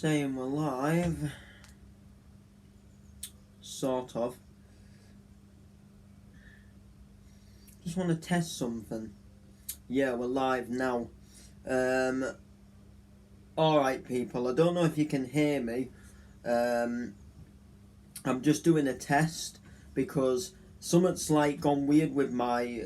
saying we're live. Sort of. Just want to test something. Yeah, we're live now. Alright people, I don't know if you can hear me. I'm just doing a test because something's like gone weird with my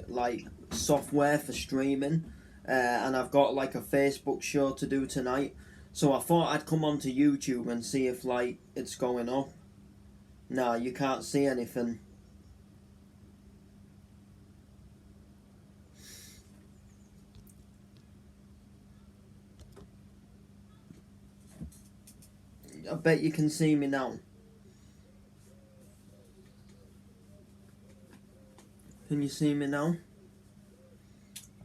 software for streaming. And I've got like a Facebook show to do tonight. So I thought I'd come onto YouTube and see if it's going up. Nah, you can't see anything. I bet you can see me now. Can you see me now?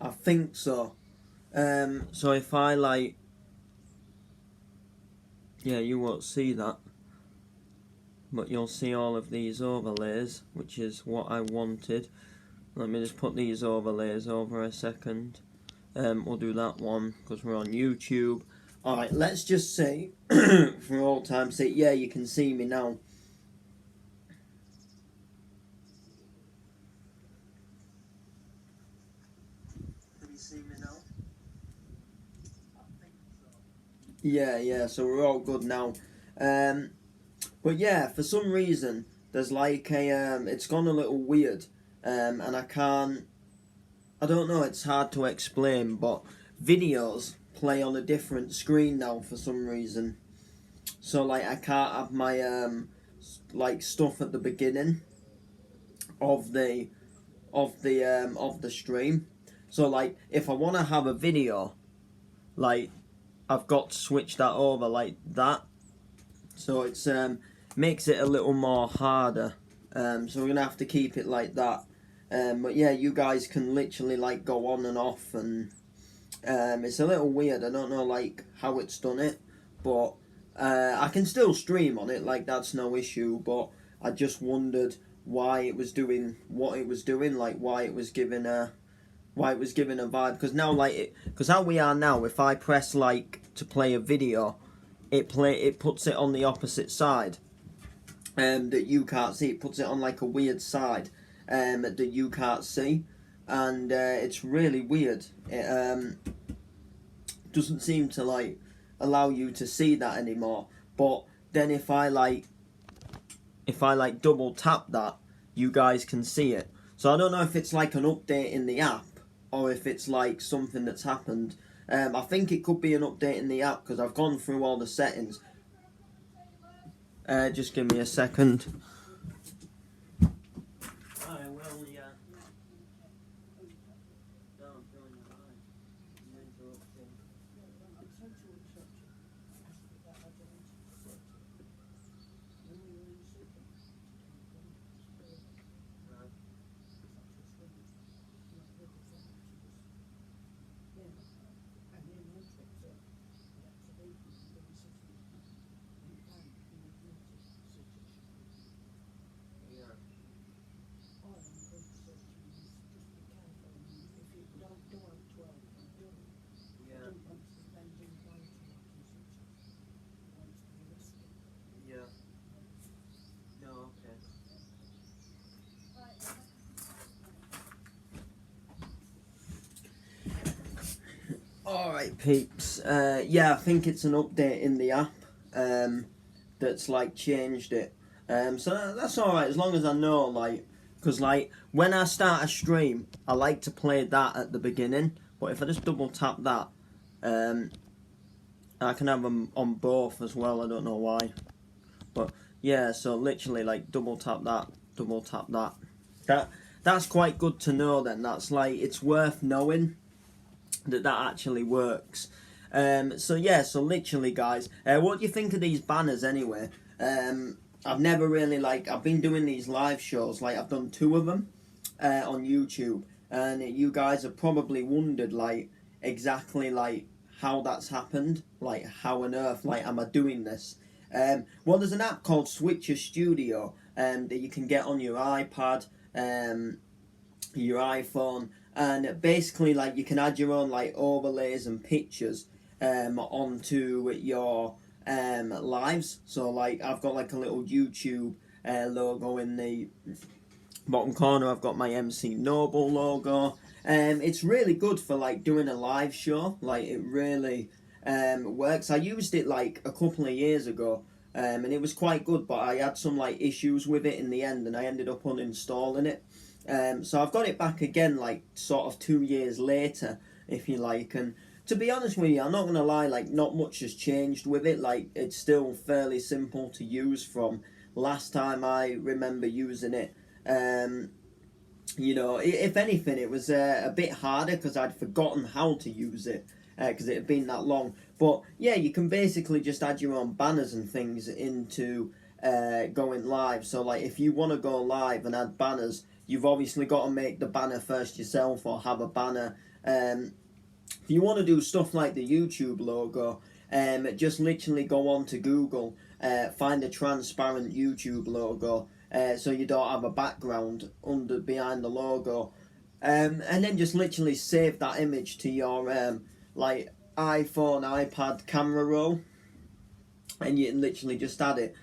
I think so. So if I yeah, you won't see that, but you'll see all of these overlays, which is what I wanted. Let me just put these overlays over a second. We'll do that one because we're on YouTube. Alright, let's just say, for all time's sake, yeah, you can see me now. Can you see me now? Yeah, so we're all good now. But yeah, for some reason, there's it's gone a little weird. And I don't know, it's hard to explain, but videos play on a different screen now for some reason. So I can't have my stuff at the beginning of the stream. So if I want to have a video, I've got to switch that over like that. So it's makes it a little more harder. So we're gonna have to keep it like that. But yeah, you guys can literally go on and off, and it's a little weird. I don't know how it's done it, but I can still stream on it. That's no issue. But I just wondered why it was doing what it was doing. Why it was giving a vibe. Because now because how we are now, if I press to play a video, it puts it on the opposite side. That you can't see. It puts it on a weird side that you can't see, and it's really weird. It doesn't seem to allow you to see that anymore. But then if I double tap that, you guys can see it. So I don't know if it's an update in the app or if it's something that's happened. I think it could be an update in the app because I've gone through all the settings. Just give me a second. I will, yeah. Don't join the line. I'm interrupting. Alright peeps, yeah, I think it's an update in the app that's changed it. So that's alright as long as I know because when I start a stream I like to play that at the beginning, but if I just double tap that I can have them on both as well. I don't know why, but yeah, so literally double tap that. That's quite good to know then. That's it's worth knowing that actually works. So yeah, so literally guys, what do you think of these banners anyway? I've never really I've been doing these live shows, I've done 2 of them on YouTube, and you guys have probably wondered exactly how that's happened, how on earth am I doing this? Well, there's an app called Switcher Studio that you can get on your iPad, your iPhone, and basically you can add your own overlays and pictures onto your lives. So like I've got like a little YouTube logo in the bottom corner. I've got my MC Noble logo. It's really good for like doing a live show. Like it really works. I used it like a couple of years ago, and it was quite good. But I had some like issues with it in the end, and I ended up uninstalling it. So I've got it back again, like sort of 2 years later, if you like. And to be honest with you, I'm not gonna lie, like not much has changed with it. Like it's still fairly simple to use from last time I remember using it. You know, if anything, it was a bit harder because I'd forgotten how to use it because it had been that long. But yeah, you can basically just add your own banners and things into going live. So like if you want to go live and add banners, you've obviously got to make the banner first yourself or have a banner. If you want to do stuff like the YouTube logo, just literally go on to Google, find a transparent YouTube logo, so you don't have a background behind the logo, and then just literally save that image to your like iPhone, iPad camera roll, and you can literally just add it.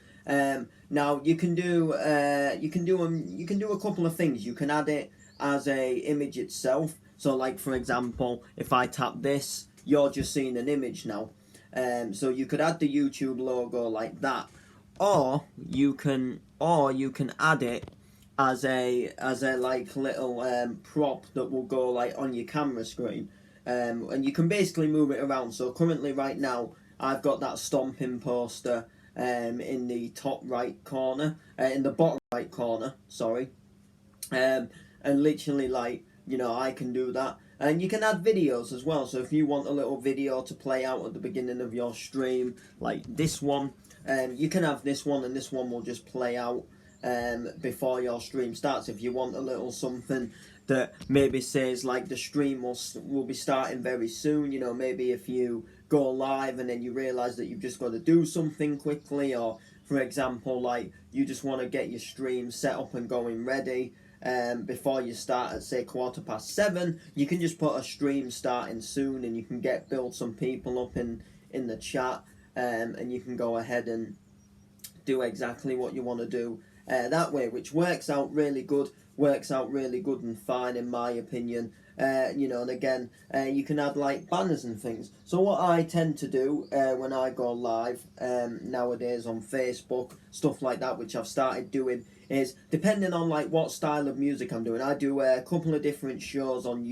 Now you can do a couple of things. You can add it as a image itself. So like for example, if I tap this, you're just seeing an image now. So you could add the YouTube logo like that, or you can add it as a like little prop that will go like on your camera screen, and you can basically move it around. So currently right now I've got that stomping poster in the top right corner, in the bottom right corner, sorry, and literally like, you know, I can do that. And you can add videos as well. So if you want a little video to play out at the beginning of your stream, like this one, you can have this one, and this one will just play out before your stream starts. If you want a little something that maybe says like the stream will be starting very soon, you know, maybe if you go live and then you realise that you've just got to do something quickly, or for example like you just want to get your stream set up and going ready before you start at say 7:15, you can just put a stream starting soon, and you can build some people up in the chat, and you can go ahead and do exactly what you want to do that way, which works out really good and fine in my opinion. You know, and again, you can add like banners and things. So what I tend to do when I go live nowadays on Facebook, stuff like that, which I've started doing, is depending on like what style of music I'm doing, I do a couple of different shows on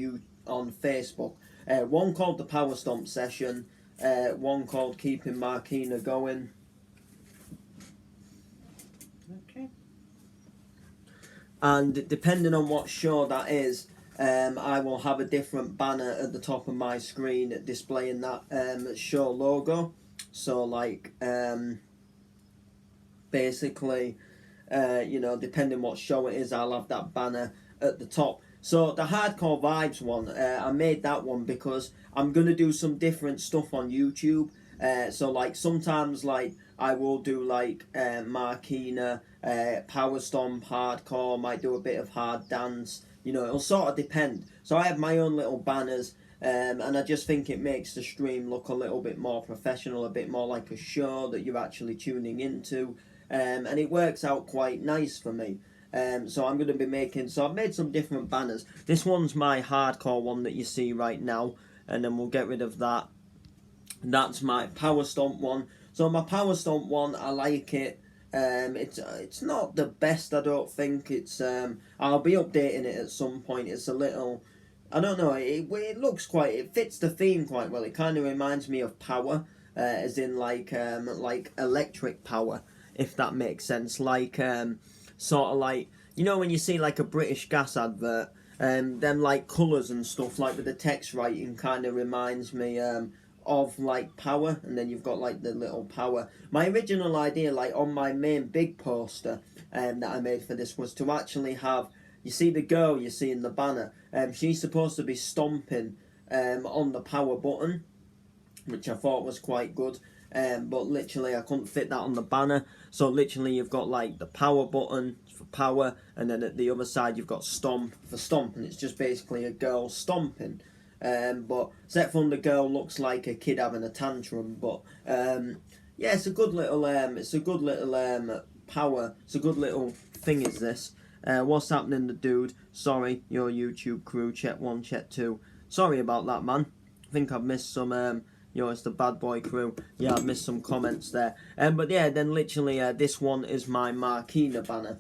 Facebook. One called the Power Stomp Session, one called Keeping Markina Going. Okay. And depending on what show that is, I will have a different banner at the top of my screen displaying that show logo. So like basically, you know, depending what show it is, I'll have that banner at the top. So the Hardcore Vibes one, I made that one because I'm going to do some different stuff on YouTube. So like sometimes like I will do like Markina, Power Stomp, Hardcore, might do a bit of hard dance. You know, it'll sort of depend. So I have my own little banners, and I just think it makes the stream look a little bit more professional, a bit more like a show that you're actually tuning into, and it works out quite nice for me. So I'm going to be so I've made some different banners. This one's my hardcore one that you see right now, and then we'll get rid of that. That's my Power Stomp one. So my Power Stomp one, I like it. It's not the best, I don't think. I'll be updating it at some point. It's a little, I don't know, it looks it fits the theme quite well. It kind of reminds me of Power, as in like electric power, if that makes sense. Like sort of like, you know, when you see like a British Gas advert, them like colours and stuff, like with the text writing, kind of reminds me of like Power, and then you've got like the little Power. My original idea, like on my main big poster that I made for this, was to actually have, you see the girl you see in the banner, she's supposed to be stomping on the power button, which I thought was quite good. But literally I couldn't fit that on the banner, so literally you've got like the power button for power, and then at the other side you've got stomp for stomp, and it's just basically a girl stomping. But Set Thunder Girl looks like a kid having a tantrum. But yeah, it's a good little power. It's a good little thing. Is this? What's happening, the dude? Sorry, your YouTube crew. Check 1, check 2. Sorry about that, man. I think I've missed some. It's the bad boy crew. Yeah, I've missed some comments there. But yeah, then literally, this one is my Markina banner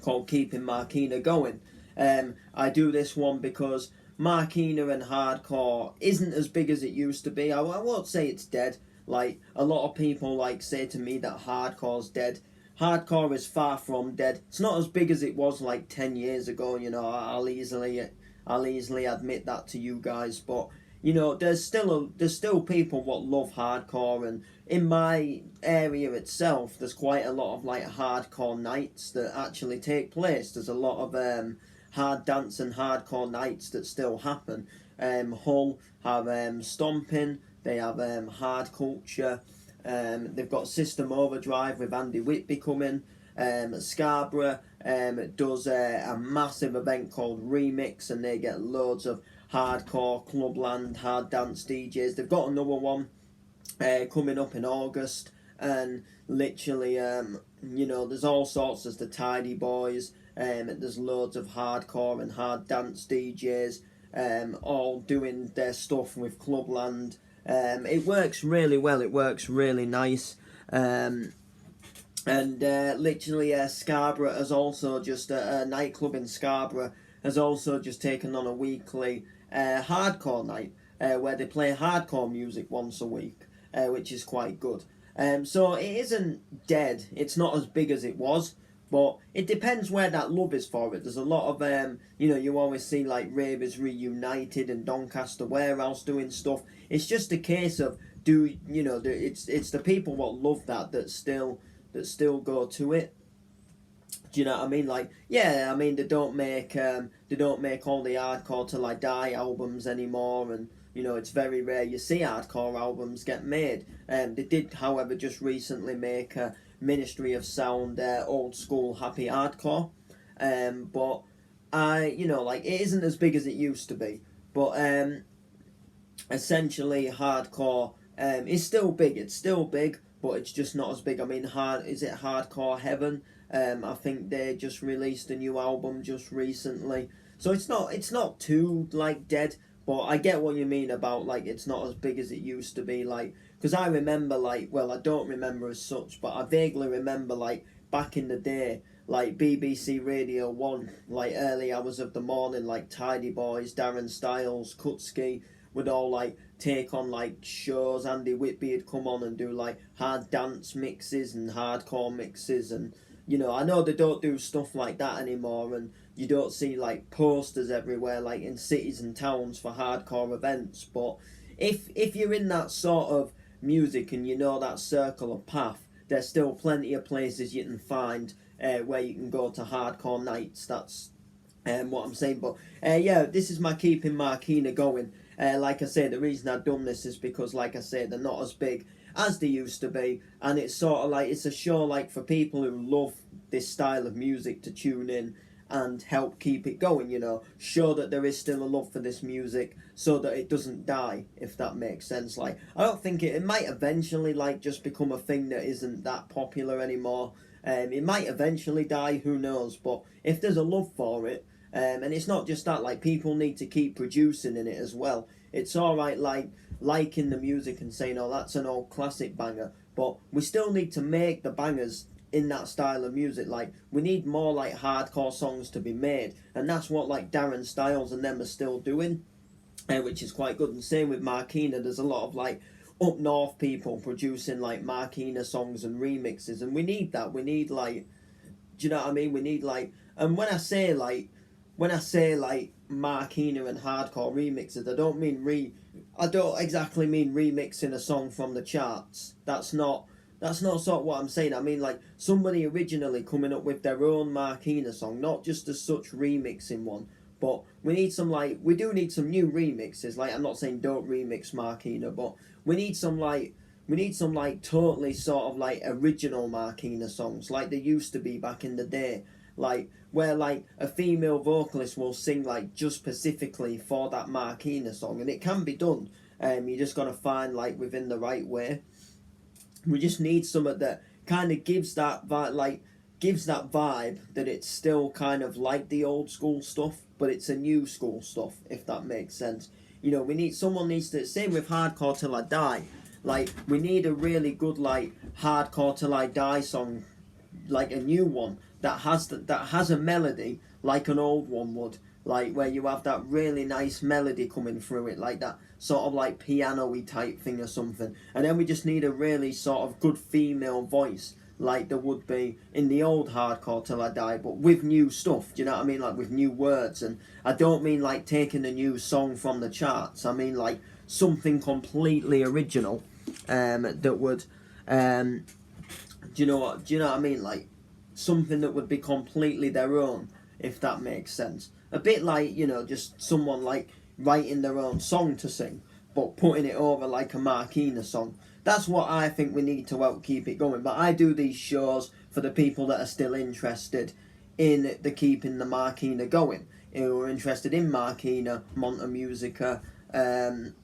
called Keeping Markina Going. I do this one because Markina and hardcore isn't as big as it used to be. I won't say it's dead. Like, a lot of people like say to me that hardcore's dead. Hardcore is far from dead. It's not as big as it was like 10 years ago, you know. I'll easily admit that to you guys, but you know, there's still people what love hardcore, and in my area itself, there's quite a lot of like hardcore nights that actually take place. There's a lot of hard dance and hardcore nights that still happen. Hull have stomping. They have hard culture. They've got System Overdrive with Andy Whitby coming. Scarborough does a massive event called Remix, and they get loads of hardcore, clubland, hard dance DJs. They've got another one coming up in August, and literally, you know, there's all sorts. There's the Tidy Boys, there's loads of hardcore and hard dance DJs, all doing their stuff with clubland. It works really well. It works really nice. And literally, Scarborough has also just a nightclub in Scarborough has also just taken on a weekly hardcore night where they play hardcore music once a week, which is quite good. So it isn't dead. It's not as big as it was, but it depends where that love is for it. There's a lot of you know, you always see like Ravers Reunited and Doncaster Warehouse doing stuff. It's just a case of it's the people what love that still go to it. Do you know what I mean? Like, yeah, I mean they don't make all the Hardcore Till I Die albums anymore, and you know it's very rare you see hardcore albums get made. They did, however, just recently make a Ministry of Sound old school happy hardcore, but like it isn't as big as it used to be. But essentially, hardcore is still big. It's still big, but it's just not as big. I mean, is it Hardcore Heaven? I think they just released a new album just recently, so it's not too like dead. But I get what you mean about like it's not as big as it used to be. Like, because I remember like, well, I don't remember as such, but I vaguely remember like back in the day, like BBC Radio 1, like early hours of the morning, like Tidy Boys, Darren Styles, Kutski would all like take on like shows. Andy Whitby would come on and do like hard dance mixes and hardcore mixes, and you know, I know they don't do stuff like that anymore, and you don't see like posters everywhere like in cities and towns for hardcore events. But if you're in that sort of music and you know that circle of path, there's still plenty of places you can find where you can go to hardcore nights. That's what I'm saying. But yeah, this is my Keeping Markina Going. Like I say, the reason I've done this is because, like I say, they're not as big as they used to be, and it's sort of like it's a show like for people who love this style of music to tune in and help keep it going, you know, show that there is still a love for this music so that it doesn't die, if that makes sense. Like, I don't think it might eventually like just become a thing that isn't that popular anymore. It might eventually die, who knows, but if there's a love for it, and it's not just that, like, people need to keep producing in it as well. It's alright like liking the music and saying, oh, that's an old classic banger, but we still need to make the bangers in that style of music. Like, we need more like hardcore songs to be made, and that's what like Darren Styles and them are still doing, which is quite good. And same with Markina, there's a lot of like up north people producing like Markina songs and remixes, and we need that. We need like, do you know what I mean? We need like, and when I say like Markina and hardcore remixes, I don't exactly mean remixing a song from the charts. That's not sort of what I'm saying. I mean like somebody originally coming up with their own Markina song, not just as such remixing one. But we do need some new remixes. Like, I'm not saying don't remix Markina, but we need some totally sort of like original Markina songs like they used to be back in the day. like where like a female vocalist will sing like just specifically for that Markina song, and it can be done. You just gotta find like within the right way. We just need something that kind of gives that vibe, like gives that vibe that it's still kind of like the old school stuff, but it's a new school stuff, if that makes sense. You know, we need someone needs to, same with Hardcore Till I Die. Like we need a really good like Hardcore Till I Die song, like a new one that has a melody like an old one would, like where you have that really nice melody coming through it, like that sort of like piano-y type thing or something. And then we just need a really sort of good female voice like there would be in the old Hardcore Till I Die, but with new stuff, do you know what I mean? Like with new words. And I don't mean like taking a new song from the charts, I mean like something completely original, that would, do you know what I mean? Like something that would be completely their own, if that makes sense. A bit like, you know, just someone like writing their own song to sing, but putting it over like a Markina song. That's what I think we need to help keep it going. But I do these shows for the people that are still interested in the keeping the Markina going, who are interested in Markina, Monta Musica, and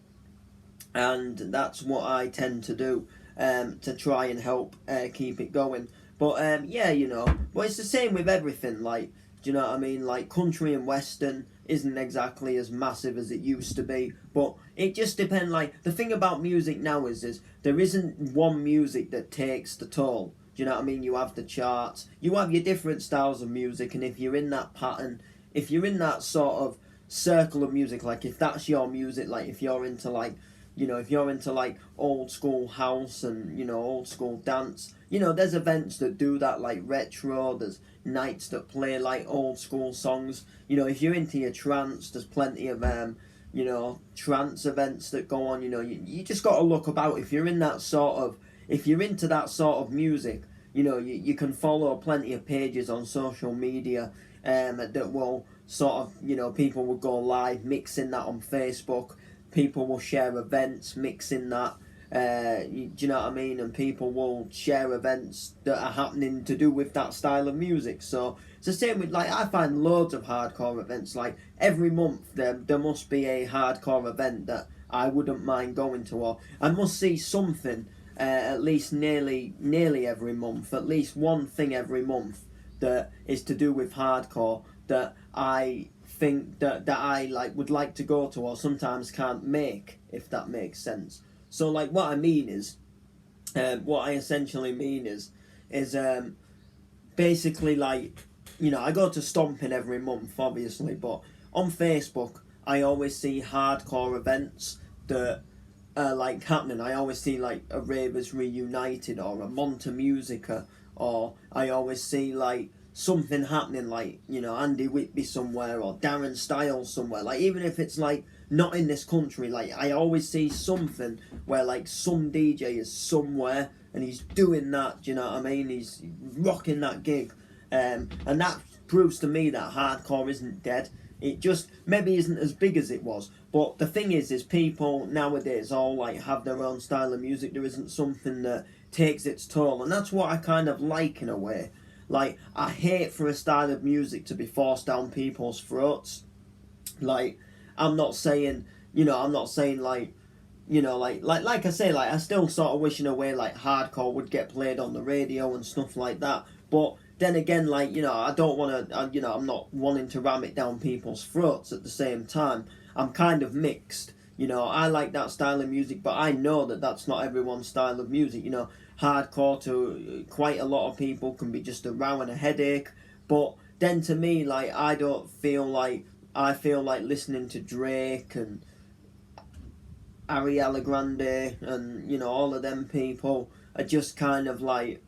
that's what I tend to do, to try and help keep it going. But yeah, you know, well, it's the same with everything. Like, do you know what I mean? Like country and western isn't exactly as massive as it used to be, but it just depends. Like the thing about music now is there isn't one music that takes the toll. Do you know what I mean? You have the charts, you have your different styles of music, and if you're in that pattern, if you're in that sort of circle of music, like if that's your music, like if you're into like, you know, if you're into like old school house and, you know, old school dance, you know, there's events that do that, like retro, there's nights that play like old school songs. You know, if you're into your trance, there's plenty of you know, trance events that go on. You know, you just got to look about. If you're in that sort of, if you're into that sort of music, you know, you can follow plenty of pages on social media that will sort of, you know, people will go live mixing that on Facebook. People will share events mixing that. Do you know what I mean? And people will share events that are happening to do with that style of music. So it's the same with, like, I find loads of hardcore events. Like every month there must be a hardcore event that I wouldn't mind going to, or I must see something at least nearly every month, at least one thing every month that is to do with hardcore that I think that I like would like to go to, or sometimes can't make, if that makes sense. So like what I mean is, what I essentially mean is basically like, you know, I go to Stomping every month obviously, but on Facebook I always see hardcore events that are like happening. I always see like a Ravers Reunited or a Monta Musica, or I always see like something happening, like, you know, Andy Whitby somewhere or Darren Styles somewhere. Like even if it's like not in this country, like I always see something where like some DJ is somewhere and he's doing that, do you know what I mean? He's rocking that gig, and that proves to me that hardcore isn't dead. It just maybe isn't as big as it was, but the thing is people nowadays all like have their own style of music. There isn't something that takes its toll, and that's what I kind of like in a way. Like I hate for a style of music to be forced down people's throats. Like I'm not saying, you know, I'm not saying like, you know, like I say, like I still sort of wish in a way like hardcore would get played on the radio and stuff like that. But then again, like, you know, I don't want to, you know, I'm not wanting to ram it down people's throats at the same time. I'm kind of mixed. You know, I like that style of music, but I know that that's not everyone's style of music. You know, hardcore to quite a lot of people can be just a row and a headache. But then to me, like, I feel like listening to Drake and Ariana Grande and, you know, all of them people are just kind of like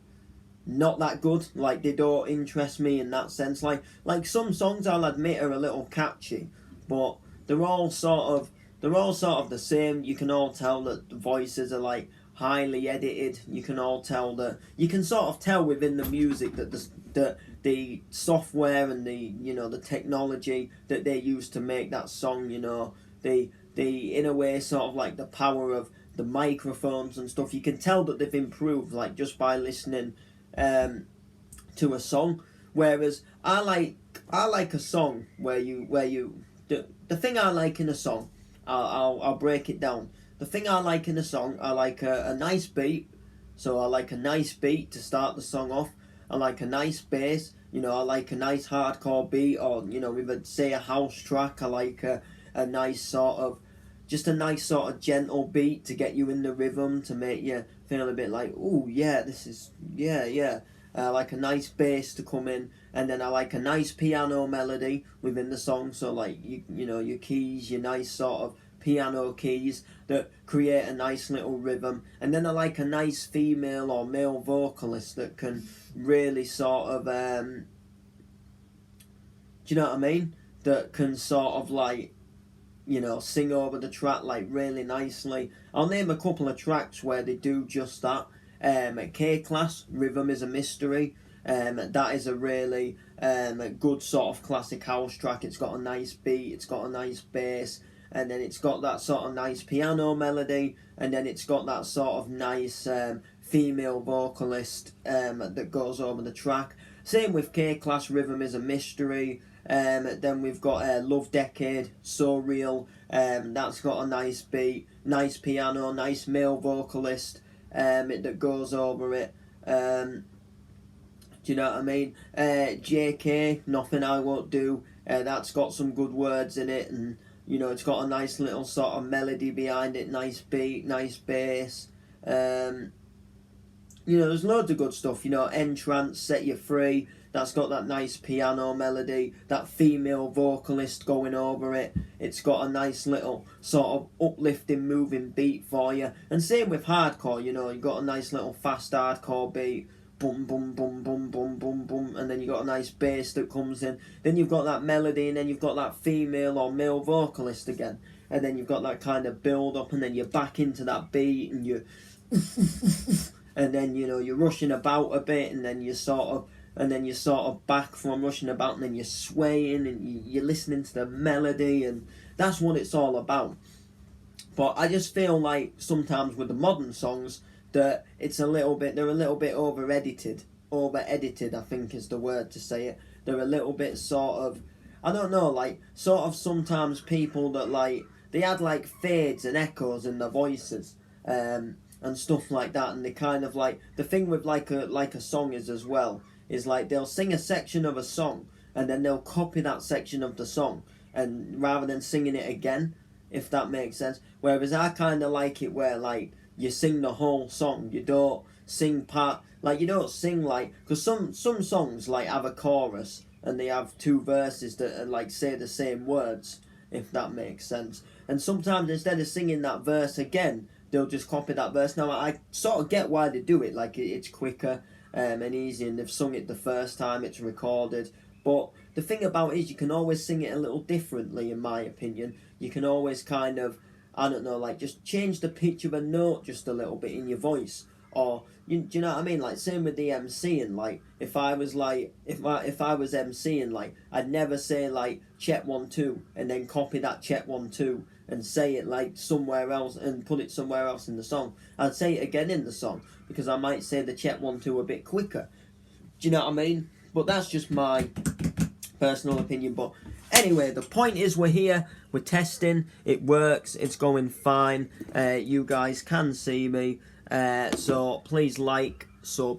not that good. Like they don't interest me in that sense. Like some songs I'll admit are a little catchy, but they're all sort of the same. You can all tell that the voices are like highly edited. You can all tell that, you can sort of tell within the music that the software and the, you know, the technology that they use to make that song, you know, the in a way sort of like the power of the microphones and stuff, you can tell that they've improved like just by listening to a song. Whereas I like a song where the thing I like in a song, I'll break it down. The thing I like in a song, I like a nice beat. So I like a nice beat to start the song off. I like a nice bass. You know, I like a nice hardcore beat, or you know, with say a house track. I like a nice sort of, just a nice sort of gentle beat to get you in the rhythm, to make you feel a bit like, oh yeah, this is, yeah. I like a nice bass to come in, and then I like a nice piano melody within the song. So like you know, your keys, your nice sort of piano keys that create a nice little rhythm. And then I like a nice female or male vocalist that can really sort of do you know what I mean? That can sort of like, you know, sing over the track like really nicely. I'll name a couple of tracks where they do just that. K-Klass, Rhythm is a Mystery. That is a really good sort of classic house track. It's got a nice beat, it's got a nice bass, and then it's got that sort of nice piano melody, and then it's got that sort of nice female vocalist that goes over the track. Same with K-Klass, Rhythm is a Mystery. Then we've got Love Decade, So Real. That's got a nice beat, nice piano, nice male vocalist that goes over it. Do you know what I mean? JK, Nothing I Won't Do. That's got some good words in it, and you know, it's got a nice little sort of melody behind it, nice beat, nice bass. You know, there's loads of good stuff. You know, Entrance, Set You Free. That's got that nice piano melody, that female vocalist going over it. It's got a nice little sort of uplifting, moving beat for you. And same with hardcore, you know, you've got a nice little fast hardcore beat. Boom, boom, boom, boom, boom, boom, boom. And then you've got a nice bass that comes in. Then you've got that melody, and then you've got that female or male vocalist again. And then you've got that kind of build up, and then you're back into that beat, and you and then, you know, you're rushing about a bit, and then you're sort of back from rushing about, and then you're swaying, and you're listening to the melody, and that's what it's all about. But I just feel like sometimes with the modern songs that they're a little bit over edited, I think is the word to say it. They're a little bit sort of, I don't know, like sort of sometimes people that like, they add like fades and echoes in their voices, and stuff like that, and they kind of like, the thing with like a song is as well, is like they'll sing a section of a song and then they'll copy that section of the song, and rather than singing it again, if that makes sense. Whereas I kind of like it where like you sing the whole song, you don't sing part, like you don't sing like, because some songs like have a chorus and they have two verses that are, like say the same words, if that makes sense. And sometimes instead of singing that verse again, they'll just copy that verse. Now I sort of get why they do it, like it's quicker and easy, and they've sung it the first time it's recorded. But the thing about it is, you can always sing it a little differently, in my opinion. You can always kind of, I don't know, like just change the pitch of a note just a little bit in your voice, or do you know what I mean? Like same with the MCing. Like if I was MCing, like I'd never say like check 1 2 and then copy that check 1 2 and say it like somewhere else and put it somewhere else in the song. I'd say it again in the song, because I might say the check 1 2 a bit quicker. Do you know what I mean? But that's just my personal opinion. But anyway, the point is, we're here, we're testing, it works, it's going fine. You guys can see me, so please like, sub,